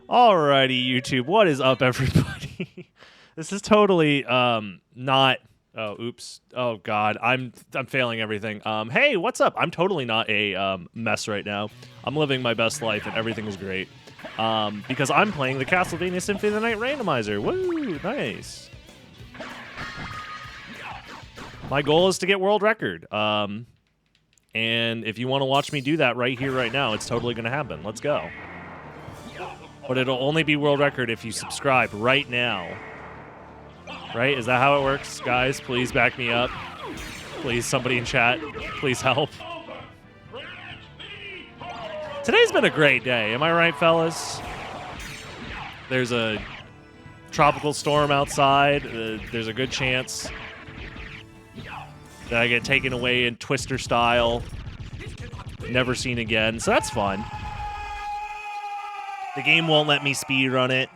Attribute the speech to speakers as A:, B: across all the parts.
A: Alrighty, YouTube. What is up, everybody? This is totally not. Oh, oops. Oh God, I'm failing everything. Hey, what's up? I'm totally not a mess right now. I'm living my best life, and everything is great. Because I'm playing the Castlevania Symphony of the Night randomizer. Woo, nice. My goal is to get world record. And if you want to watch me do that right here, right now, it's totally going to happen. Let's go. But it'll only be world record if you subscribe right now. Right? Is that how it works? Guys, please back me up. Please, somebody in chat, please help. Today's been a great day. Am I right, fellas? There's a tropical storm outside. There's a good chance that I get taken away in Twister style. Never seen again. So that's fun. The game won't let me speedrun it.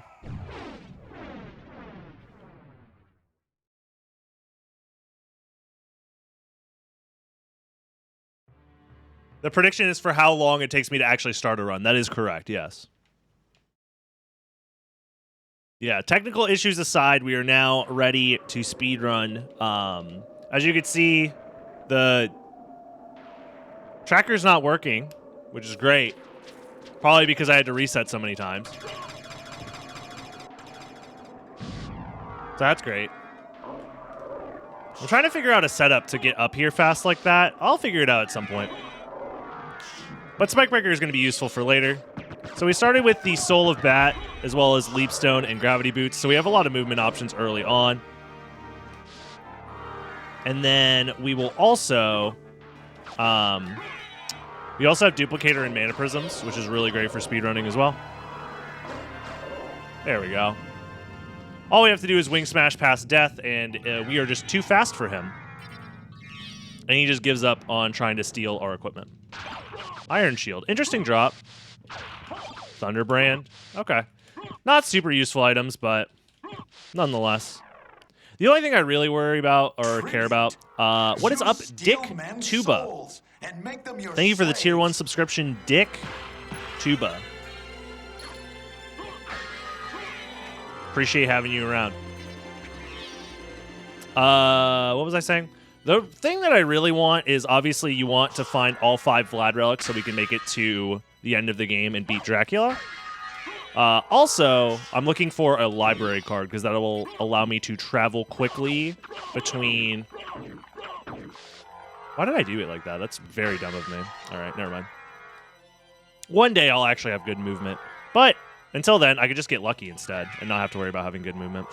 A: The prediction is for how long it takes me to actually start a run. That is correct, yes. Yeah, technical issues aside, we are now ready to speedrun. As you can see, the tracker's not working, which is great. Probably because I had to reset so many times. So that's great. I'm trying to figure out a setup to get up here fast like that. I'll figure it out at some point. But Spike Breaker is going to be useful for later. So we started with the Soul of Bat, as well as Leapstone and Gravity Boots. So we have a lot of movement options early on. And then we will also... we also have Duplicator and Mana Prisms, which is really great for speedrunning as well. There we go. All we have to do is Wing Smash past death, and we are just too fast for him. And he just gives up on trying to steal our equipment. Iron Shield. Interesting drop. Thunderbrand. Okay. Not super useful items, but nonetheless. The only thing I really worry about or care about, what is up, Dick Tuba? Thank you for the tier 1 subscription, Dick Tuba. Appreciate having you around. What was I saying? The thing that I really want is, obviously, you want to find all 5 Vlad relics so we can make it to the end of the game and beat Dracula. Also, I'm looking for a library card because that will allow me to travel quickly between... Why did I do it like that? That's very dumb of me. All right, never mind. One day I'll actually have good movement. But until then, I could just get lucky instead and not have to worry about having good movement.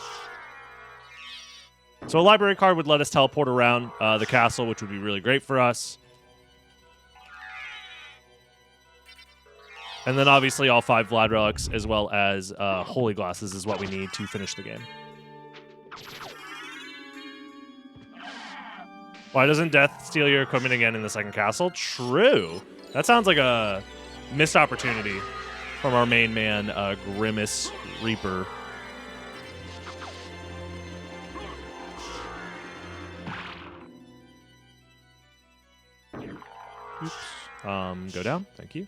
A: So a library card would let us teleport around the castle, which would be really great for us. And then obviously all 5 Vlad relics as well as Holy Glasses is what we need to finish the game. Why doesn't Death steal your equipment again in the second castle? True. That sounds like a missed opportunity from our main man, Grimace Reaper. Oops. Go down. Thank you.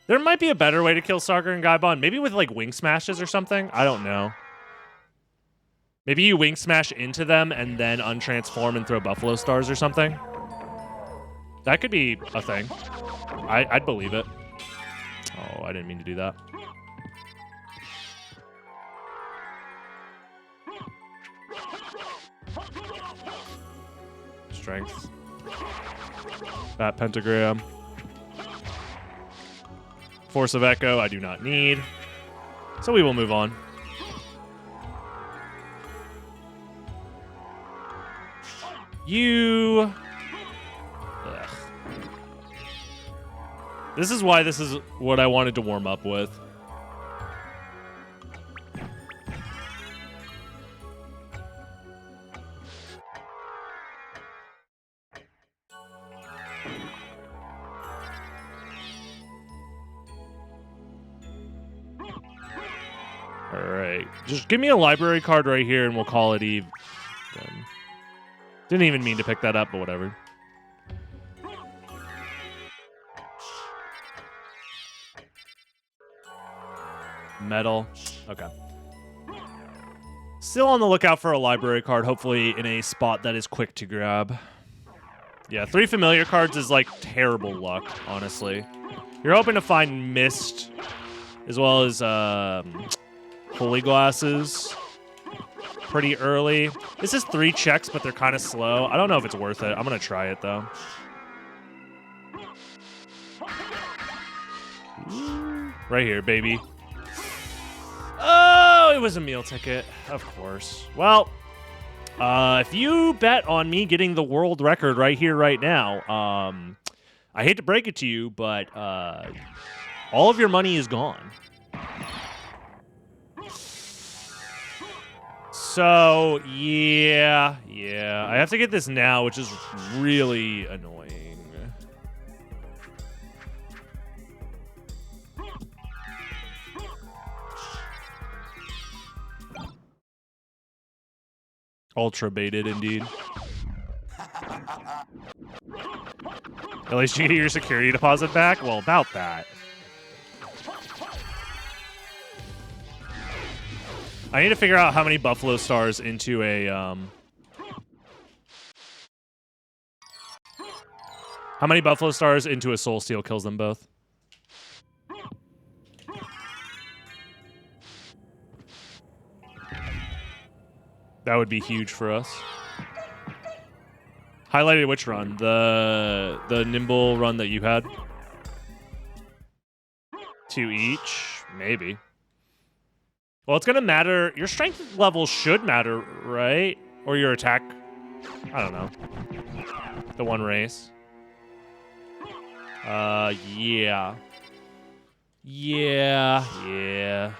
A: There might be a better way to kill Sarker and Gaibon. Maybe with, like, wing smashes or something. I don't know. Maybe you wing smash into them and then untransform and throw Buffalo Stars or something. That could be a thing. I'd believe it. Oh, I didn't mean to do that. Strength. That pentagram. Force of Echo, I do not need. So we will move on. You... Ugh. This is why this is what I wanted to warm up with. All right. Just give me a library card right here, and we'll call it Eve. Then. Didn't even mean to pick that up, but whatever. Metal. Okay. Still on the lookout for a library card, hopefully in a spot that is quick to grab. Yeah, 3 familiar cards is like terrible luck, honestly. You're hoping to find Mist, as well as Holy Glasses pretty early. This is 3 checks, but they're kind of slow. I don't know if it's worth it. I'm going to try it, though. Right here, baby. Oh, it was a meal ticket. Of course. Well, if you bet on me getting the world record right here, right now, I hate to break it to you, but all of your money is gone. So, yeah. I have to get this now, which is really annoying. Ultra baited, indeed. At least you get your security deposit back? Well, about that. I need to figure out how many Buffalo Stars into a, How many Buffalo Stars into a Soul Steal kills them both? That would be huge for us. Highlighted which run? The nimble run that you had? 2 each? Maybe. Well, it's going to matter. Your strength level should matter, right? Or your attack. I don't know. The one race. Yeah. Yeah.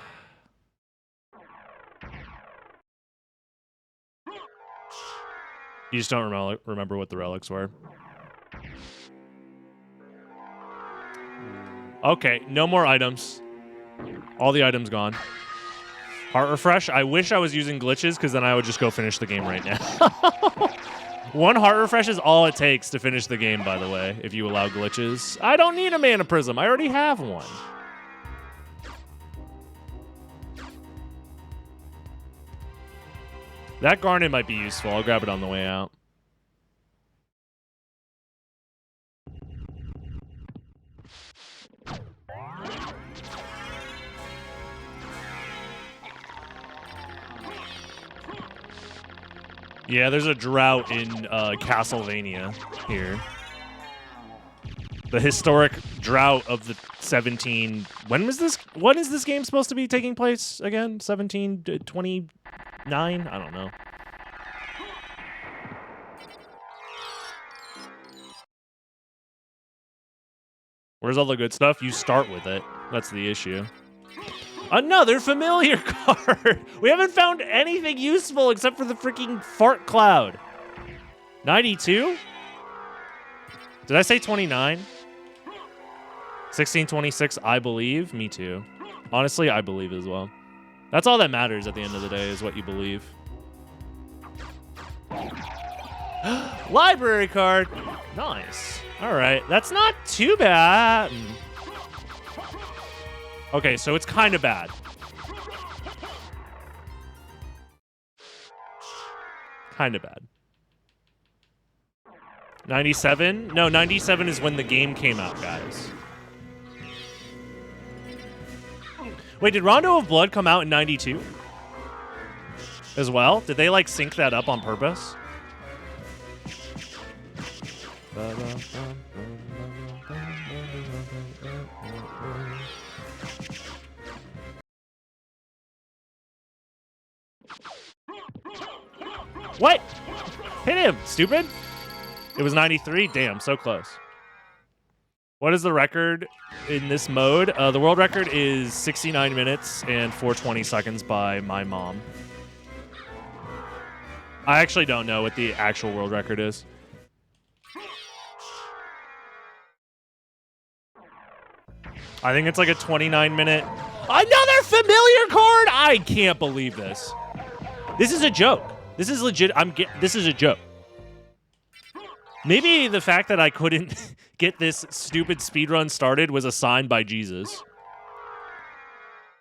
A: You just don't remember what the relics were. Okay, no more items. All the items gone. Heart refresh. I wish I was using glitches, because then I would just go finish the game right now. 1 heart refresh is all it takes to finish the game, by the way, if you allow glitches. I don't need a mana prism. I already have one. That Garnet might be useful. I'll grab it on the way out. Yeah, there's a drought in Castlevania here. The historic drought of the 17... When is this game supposed to be taking place again? 1729? I don't know. Where's all the good stuff? You start with it. That's the issue. Another familiar card! We haven't found anything useful except for the freaking fart cloud. 92? Did I say 29? 1626, I believe. Me too. Honestly, I believe as well. That's all that matters at the end of the day, is what you believe. Library card! Nice. Alright, that's not too bad. Okay, so it's kind of bad. Kind of bad. 97? No, 97 is when the game came out, guys. Wait, did Rondo of Blood come out in 92? As well? Did they, like, sync that up on purpose? What? Hit him, stupid. It was 93? Damn, so close. What is the record in this mode? The world record is 69 minutes and 420 seconds by my mom. I actually don't know what the actual world record is. I think it's like a 29-minute... Another familiar card? I can't believe this. This is a joke. This is legit. This is a joke. Maybe the fact that I couldn't get this stupid speedrun started was a sign by Jesus.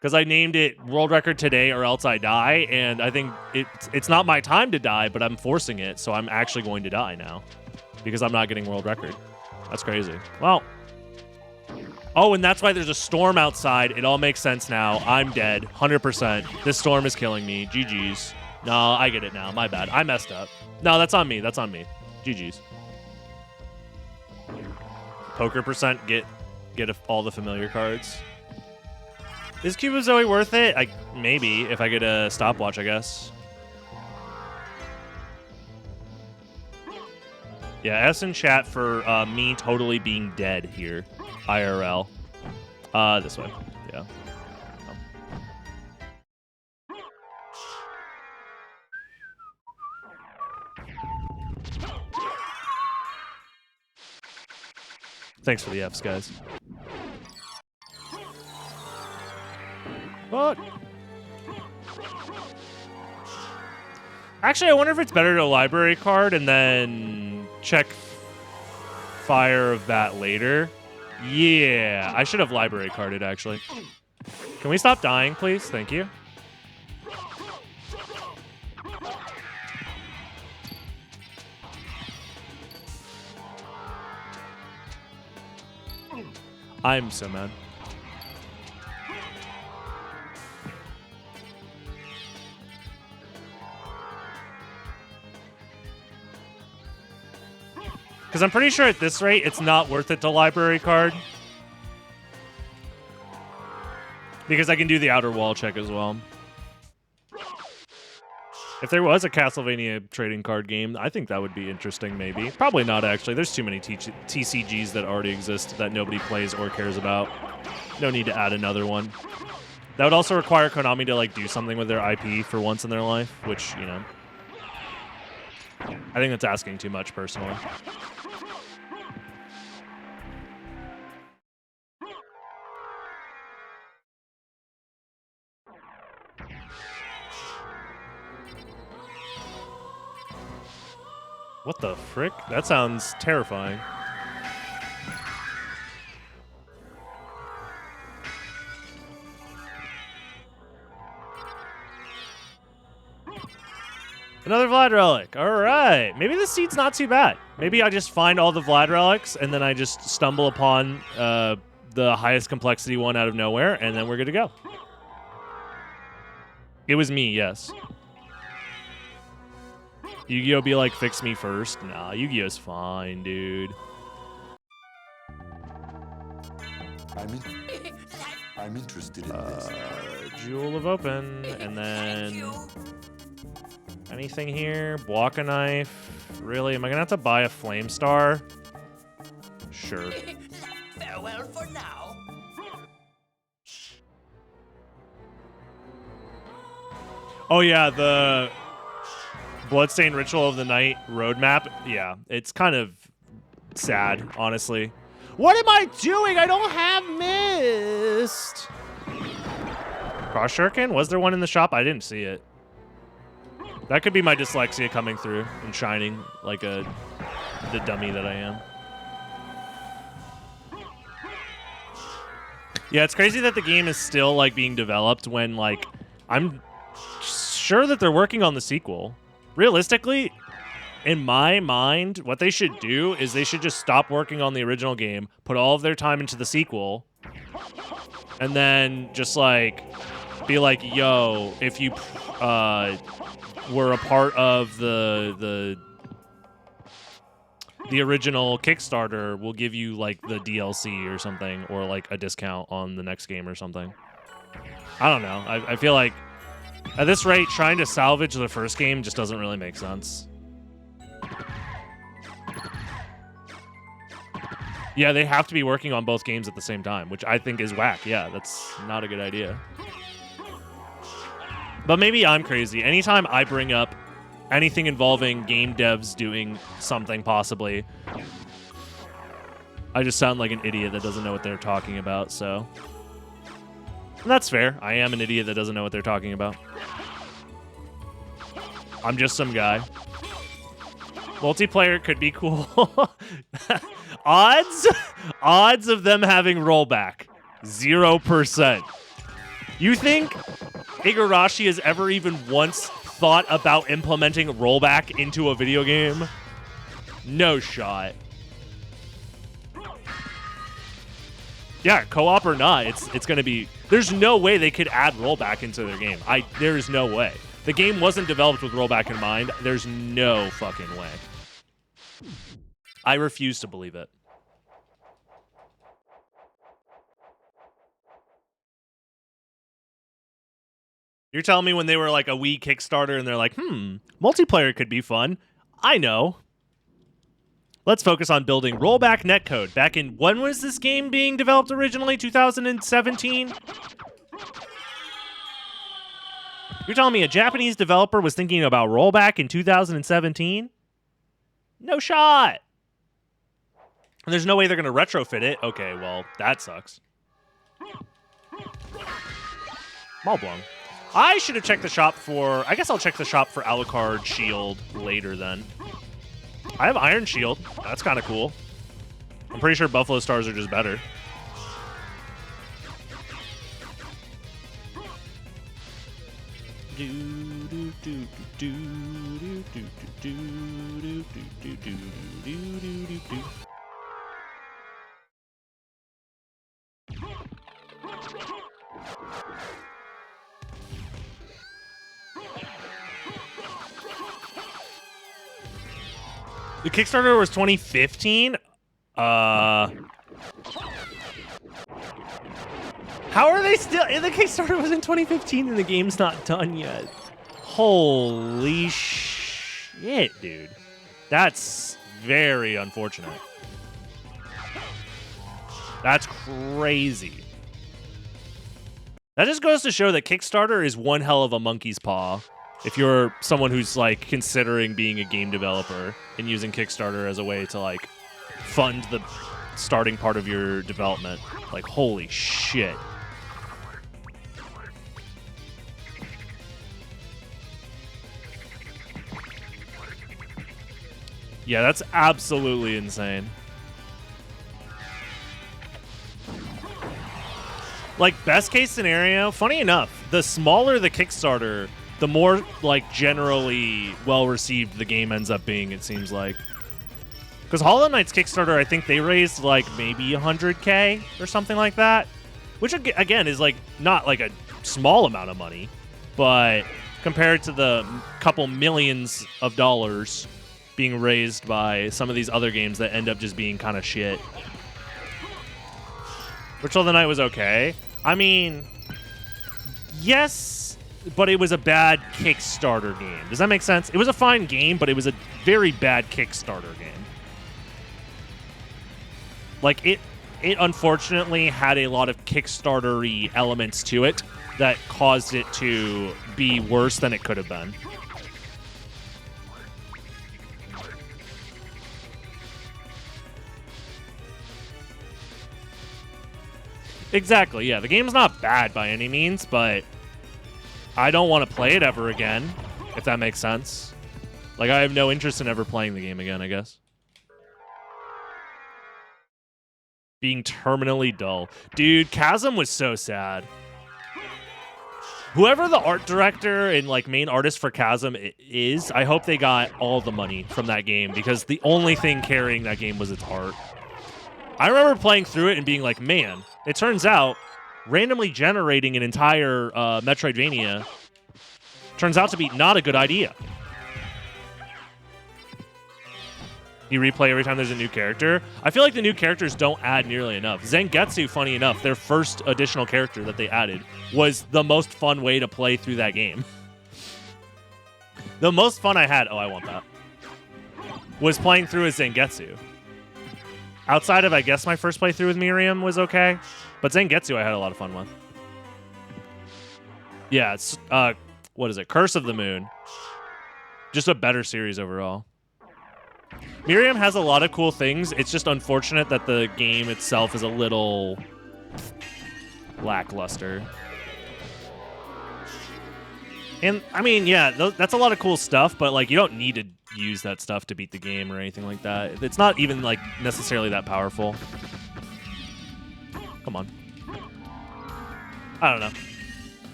A: Because I named it World Record Today or Else I Die, and I think it's not my time to die, but I'm forcing it, so I'm actually going to die now. Because I'm not getting World Record. That's crazy. Well. Oh, and that's why there's a storm outside. It all makes sense now. I'm dead. 100%. This storm is killing me. GG's. No, I get it now. My bad. I messed up. No, that's on me. That's on me. GG's. Poker percent. Get all the familiar cards. Is Cuba Zoe worth it? Maybe, if I get a stopwatch, I guess. Yeah, S in chat for me totally being dead here. IRL. This way. Yeah. Thanks for the Fs, guys. What? Actually, I wonder if it's better to library card and then check fire of that later. Yeah, I should have library carded, actually. Can we stop dying, please? Thank you. I'm so mad. Because I'm pretty sure at this rate, it's not worth it to library card. Because I can do the outer wall check as well. If there was a Castlevania trading card game, I think that would be interesting, maybe. Probably not, actually. There's too many TCGs that already exist that nobody plays or cares about. No need to add another one. That would also require Konami to, like, do something with their IP for once in their life, which, you know. I think that's asking too much, personally. What the frick? That sounds terrifying. Another Vlad relic. All right. Maybe this seed's not too bad. Maybe I just find all the Vlad relics and then I just stumble upon the highest complexity one out of nowhere, and then we're good to go. It was me, yes. Yu-Gi-Oh! Be like, fix me first. Nah, Yu-Gi-Oh's fine, dude.
B: I'm interested in this.
A: Jewel of Open, and then anything here? Block a knife. Really? Am I gonna have to buy a Flame Star? Sure.
C: Farewell for now.
A: Oh yeah, the Bloodstained Ritual of the Night roadmap. Yeah, it's kind of sad, honestly. What am I doing? I don't have mist. Cross Shuriken? Was there one in the shop? I didn't see it. That could be my dyslexia coming through and shining like the dummy that I am. Yeah, it's crazy that the game is still like being developed when like I'm sure that they're working on the sequel. Realistically, in my mind, what they should do is they should just stop working on the original game, put all of their time into the sequel, and then just like be like, yo, if you were a part of the original Kickstarter, we'll give you like the DLC or something, or like a discount on the next game or something. I don't know. I feel like at this rate, trying to salvage the first game just doesn't really make sense. Yeah, they have to be working on both games at the same time, which I think is whack. Yeah, that's not a good idea. But maybe I'm crazy. Anytime I bring up anything involving game devs doing something possibly, I just sound like an idiot that doesn't know what they're talking about, so. And that's fair. I am an idiot that doesn't know what they're talking about. I'm just some guy. Multiplayer could be cool. Odds of them having rollback. 0%. You think Igarashi has ever even once thought about implementing rollback into a video game? No shot. Yeah, co-op or not, it's going to be... There's no way they could add rollback into their game. There is no way. The game wasn't developed with rollback in mind. There's no fucking way. I refuse to believe it. You're telling me when they were like a Wii Kickstarter and they're like, multiplayer could be fun. I know. Let's focus on building rollback netcode. Back in, when was this game being developed originally? 2017? You're telling me a Japanese developer was thinking about rollback in 2017? No shot. And there's no way they're going to retrofit it. Okay, well, that sucks. Malblong. I should have checked the shop for... I guess I'll check the shop for Alucard Shield later then. I have Iron Shield. That's kind of cool. I'm pretty sure Buffalo Stars are just better. The Kickstarter was 2015? How are they still... The Kickstarter was in 2015 and the game's not done yet. Holy shit, dude. That's very unfortunate. That's crazy. That just goes to show that Kickstarter is one hell of a monkey's paw. If you're someone who's like considering being a game developer and using Kickstarter as a way to like fund the starting part of your development, like holy shit. Yeah, that's absolutely insane. Like best case scenario, funny enough, the smaller the Kickstarter, the more, like, generally well-received the game ends up being, it seems like. Because Hollow Knight's Kickstarter, I think they raised, like, maybe 100K or something like that. Which, again, is, like, not, like, a small amount of money. But compared to the couple millions of dollars being raised by some of these other games that end up just being kind of shit. Ritual of the Night was okay. I mean, yes... But it was a bad Kickstarter game. Does that make sense? It was a fine game, but it was a very bad Kickstarter game. Like, it unfortunately had a lot of Kickstarter-y elements to it that caused it to be worse than it could have been. Exactly, yeah. The game's not bad by any means, but... I don't want to play it ever again, if that makes sense. Like, I have no interest in ever playing the game again, I guess. Being terminally dull. Dude, Chasm was so sad. Whoever the art director and, like, main artist for Chasm is, I hope they got all the money from that game, because the only thing carrying that game was its art. I remember playing through it and being like, man, it turns out randomly generating an entire Metroidvania turns out to be not a good idea. You replay every time there's a new character. I feel like the new characters don't add nearly enough. Zangetsu, funny enough, their first additional character that they added was the most fun way to play through that game. The most fun I had, oh, I want that, was playing through as Zangetsu. Outside of, I guess, my first playthrough with Miriam was okay. But Zangetsu I had a lot of fun with. Yeah, it's, what is it? Curse of the Moon. Just a better series overall. Miriam has a lot of cool things. It's just unfortunate that the game itself is a little lackluster. And I mean, yeah, that's a lot of cool stuff, but like you don't need to use that stuff to beat the game or anything like that. It's not even like necessarily that powerful. Come on. I don't know.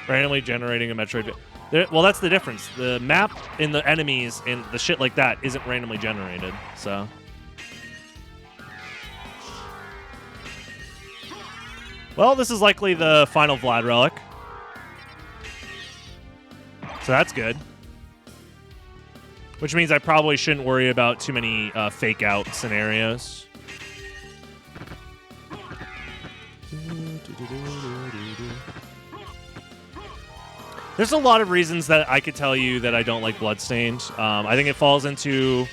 A: Randomly generating a Metroid. Well, that's the difference. The map and the enemies and the shit like that isn't randomly generated, so. Well, this is likely the final Vlad relic. So that's good. Which means I probably shouldn't worry about too many fake out scenarios. There's a lot of reasons that I could tell you that I don't like Bloodstained. I think it falls into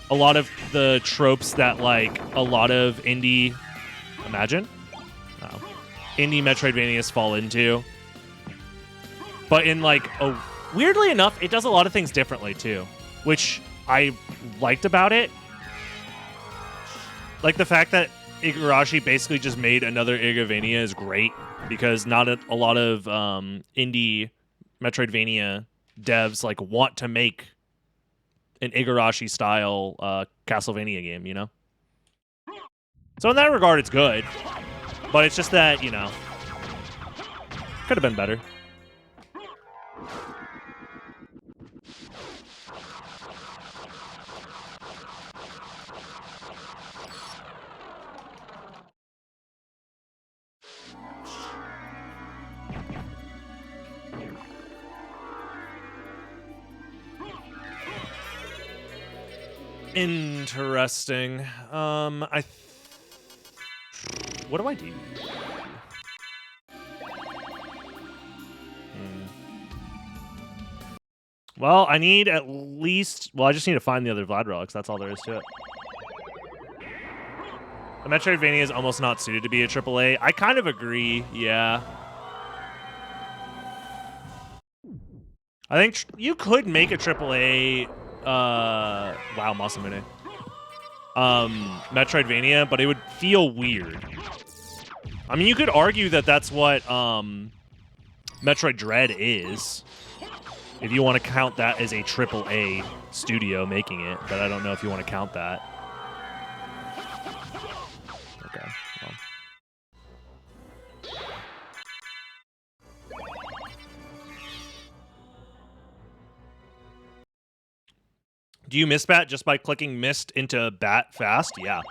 A: a lot of the tropes that like a lot of indie... Imagine? No. Indie Metroidvanias fall into. But in like a... Weirdly enough, it does a lot of things differently too, which I liked about it. Like the fact that Igarashi basically just made another Igavania is great because not a lot of indie Metroidvania devs like want to make an Igarashi style Castlevania game, you know? So in that regard, it's good, but it's just that, you know, could have been better. Interesting. What do I do? Well, I need at least... Well, I just need to find the other Vlad relics. That's all there is to it. The Metroidvania is almost not suited to be a AAA. I kind of agree, yeah. I think you could make a AAA... wow, Masamune. Metroidvania, but it would feel weird. I mean, you could argue that that's what Metroid Dread is, if you want to count that as a AAA studio making it, but I don't know if you want to count that. Okay. Well. Do you miss bat just by clicking mist into bat fast? Yeah.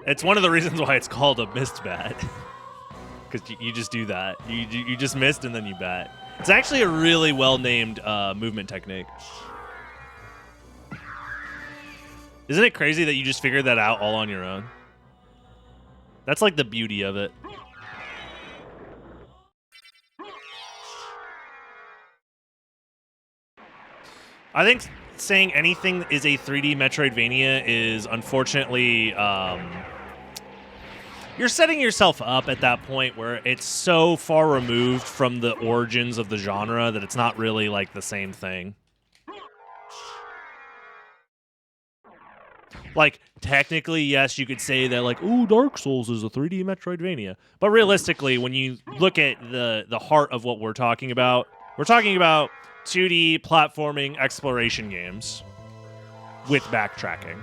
A: It's one of the reasons why it's called a mist bat. Because you just do that. You just mist and then you bat. It's actually a really well-named movement technique. Isn't it crazy that you just figured that out all on your own? That's like the beauty of it. I think saying anything is a 3D Metroidvania is unfortunately... you're setting yourself up at that point where it's so far removed from the origins of the genre that it's not really like the same thing. Like, technically, yes, you could say that, like, ooh, Dark Souls is a 3D Metroidvania. But realistically, when you look at the heart of what we're talking about 2D platforming exploration games with backtracking.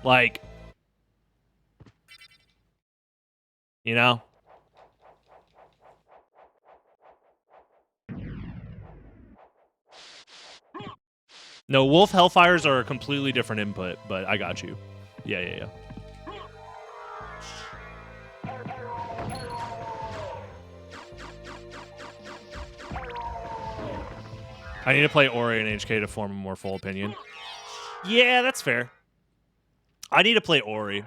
A: Like, you know? No, Wolf Hellfires are a completely different input, but I got you. Yeah. I need to play Ori and HK to form a more full opinion. Yeah, that's fair. I need to play Ori.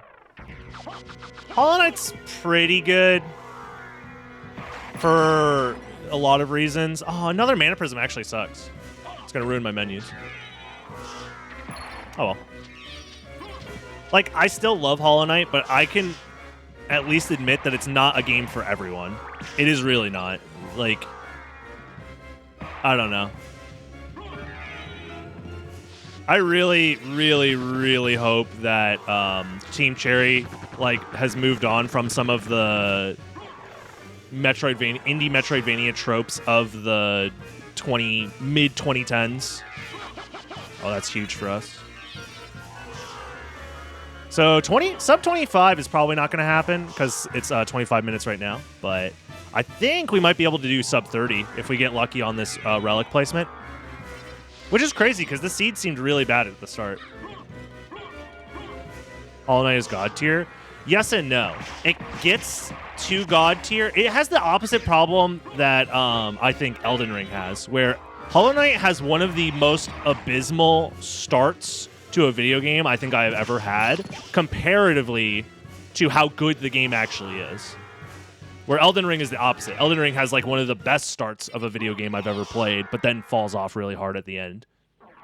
A: Hollow Knight's pretty good for a lot of reasons. Oh, another Mana Prism actually sucks. It's going to ruin my menus. Oh, well. Like, I still love Hollow Knight, but I can at least admit that it's not a game for everyone. It is really not. Like, I don't know. I really, really, really hope that Team Cherry has moved on from some of the indie Metroidvania tropes of the mid 2010s. Oh, that's huge for us. So sub 25 is probably not going to happen because it's 25 minutes right now. But I think we might be able to do sub 30 if we get lucky on this relic placement. Which is crazy because the seed seemed really bad at the start. Hollow Knight is God tier. Yes and no. It gets to God tier. It has the opposite problem that I think Elden Ring has, where Hollow Knight has one of the most abysmal starts to a video game I think I have ever had, comparatively to how good the game actually is. Where Elden Ring is the opposite. Elden Ring has one of the best starts of a video game I've ever played, but then falls off really hard at the end.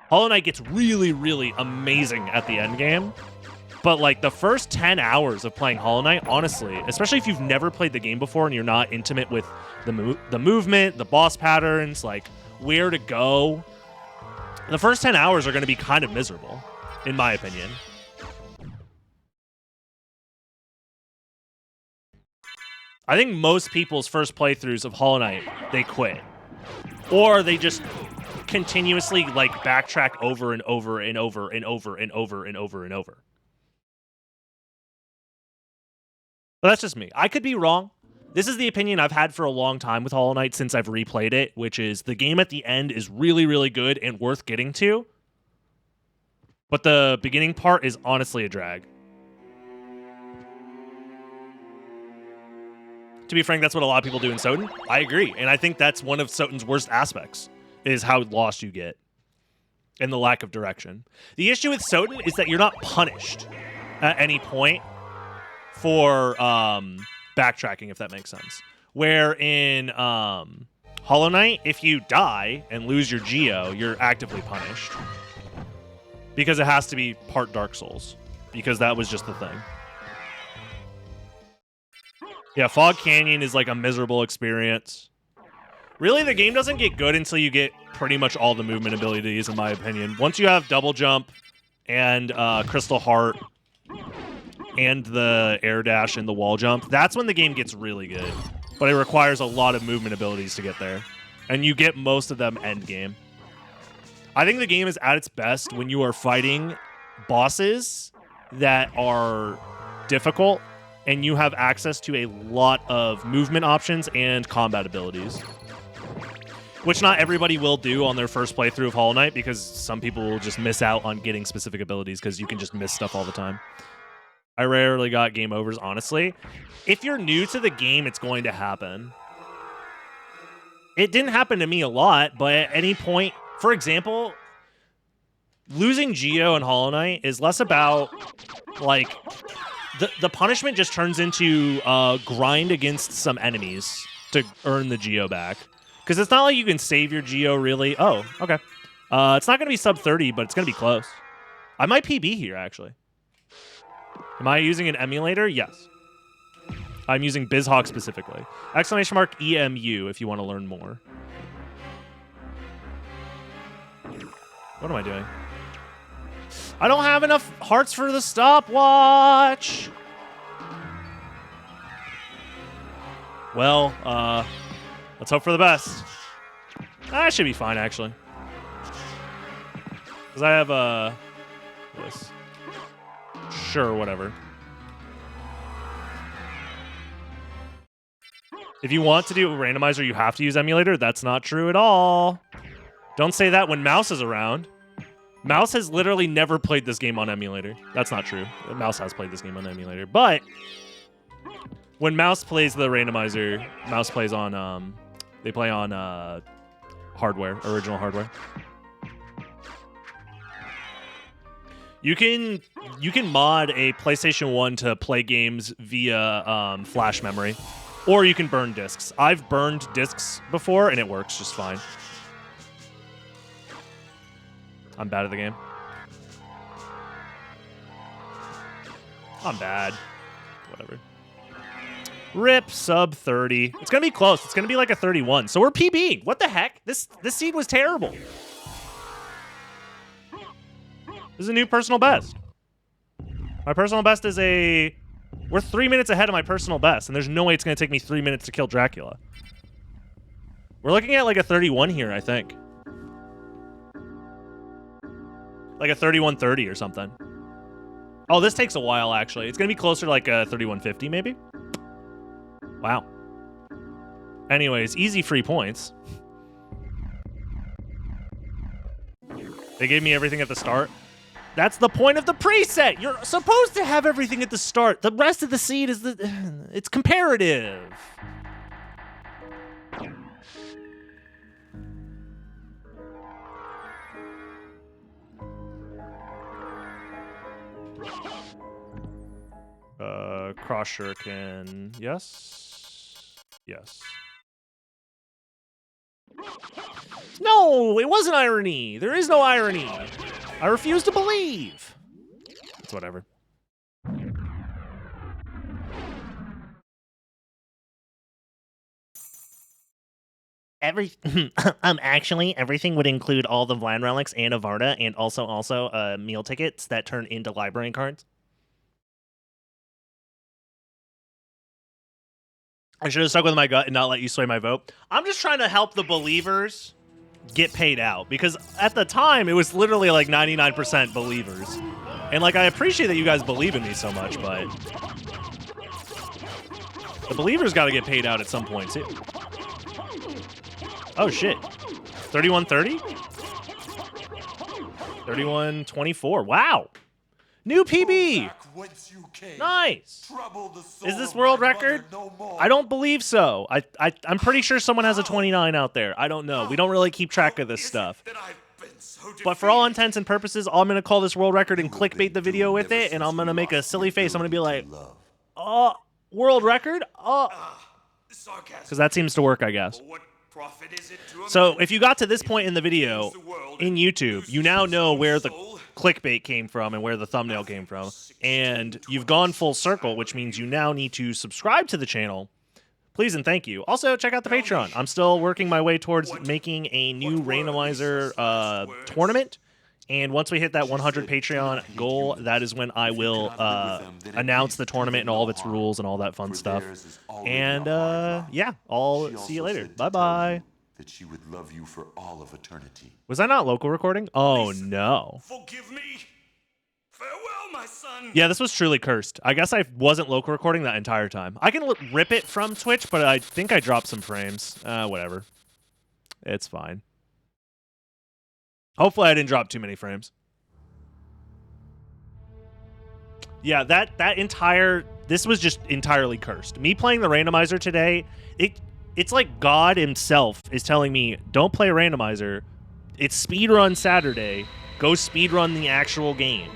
A: Hollow Knight gets really, really amazing at the end game, but the first 10 hours of playing Hollow Knight, honestly, especially if you've never played the game before and you're not intimate with the movement, the boss patterns, where to go, the first 10 hours are going to be kind of miserable, in my opinion. I think most people's first playthroughs of Hollow Knight, they quit. Or they just continuously backtrack over and over and over and over and over and over and over. But that's just me. I could be wrong. This is the opinion I've had for a long time with Hollow Knight since I've replayed it, which is the game at the end is really, really good and worth getting to. But the beginning part is honestly a drag. To be frank, that's what a lot of people do in Soten. I agree. And I think that's one of Soten's worst aspects, is how lost you get and the lack of direction. The issue with Soten is that you're not punished at any point for backtracking, if that makes sense. Where in Hollow Knight, if you die and lose your Geo, you're actively punished. Because it has to be part Dark Souls. Because that was just the thing. Yeah, Fog Canyon is a miserable experience. Really, the game doesn't get good until you get pretty much all the movement abilities, in my opinion. Once you have Double Jump and Crystal Heart and the Air Dash and the Wall Jump, that's when the game gets really good. But it requires a lot of movement abilities to get there. And you get most of them end game. I think the game is at its best when you are fighting bosses that are difficult and you have access to a lot of movement options and combat abilities. Which not everybody will do on their first playthrough of Hollow Knight, because some people will just miss out on getting specific abilities because you can just miss stuff all the time. I rarely got game overs, honestly. If you're new to the game, it's going to happen. It didn't happen to me a lot, but at any point, for example, losing Geo in Hollow Knight is less about, the punishment just turns into grind against some enemies to earn the Geo back. Because it's not like you can save your Geo, really. Oh, okay. It's not going to be sub 30, but it's going to be close. I might PB here, actually. Am I using an emulator? Yes. I'm using BizHawk specifically. Exclamation mark EMU if you want to learn more. What am I doing? I don't have enough hearts for the stopwatch. Well, let's hope for the best. I should be fine, actually. Because I have this. Sure, whatever. If you want to do a randomizer, you have to use emulator. That's not true at all. Don't say that when Mouse is around. Mouse has literally never played this game on emulator. That's not true. Mouse has played this game on emulator. But when Mouse plays the randomizer, Mouse plays on, they play on hardware, original hardware. You can mod a PlayStation 1 to play games via flash memory, or you can burn discs. I've burned discs before, and it works just fine. I'm bad at the game. I'm bad. Whatever. Rip sub 30. It's going to be close. It's going to be like a 31. So we're PBing. What the heck? This seed was terrible. This is a new personal best. My personal best is a... We're 3 minutes ahead of my personal best, and there's no way it's going to take me 3 minutes to kill Dracula. We're looking at like a 31 here, I think. Like a 31:30 or something. Oh, this takes a while, actually. It's going to be closer to like a 31:50, maybe? Wow. Anyways, easy free points. They gave me everything at the start. That's the point of the preset. You're supposed to have everything at the start. The rest of the seed is it's comparative. Cross shuriken. Yes. Yes. No, it wasn't irony. There is no irony. I refuse to believe. It's whatever. Actually, everything would include all the Vlan relics and Avarta, and also meal tickets that turn into library cards. I should have stuck with my gut and not let you sway my vote. I'm just trying to help the believers get paid out, because at the time it was literally like 99% believers, and like I appreciate that you guys believe in me so much, but the believers got to get paid out at some point too. Oh shit. 31:30? 31:24. Wow. New PB. Nice. Is this world record? I don't believe so. I'm pretty sure someone has a 29 out there. I don't know. We don't really keep track of this stuff. But for all intents and purposes, I'm going to call this world record and clickbait the video with it, and I'm going to make a silly face. I'm going to be like, oh, world record? Oh. Because that seems to work, I guess. So if you got to this point in the video in YouTube, you now know where the clickbait came from and where the thumbnail came from, and you've gone full circle, which means you now need to subscribe to the channel. Please and thank you. Also, check out the Patreon. I'm still working my way towards making a new randomizer tournament, and once we hit that 100 Patreon goal, that is when I will announce the tournament and all of its rules and all that fun stuff. And yeah, I'll see you later. Bye-bye.
B: That she would love you for all of eternity.
A: Was that not local recording? Oh, no.
C: Forgive me. Farewell, my son.
A: Yeah, this was truly cursed. I guess I wasn't local recording that entire time. I can rip it from Twitch, but I think I dropped some frames. Whatever. It's fine. Hopefully I didn't drop too many frames. Yeah, this was just entirely cursed. Me playing the randomizer today, it's like God himself is telling me, don't play a randomizer. It's speedrun Saturday. Go speedrun the actual game.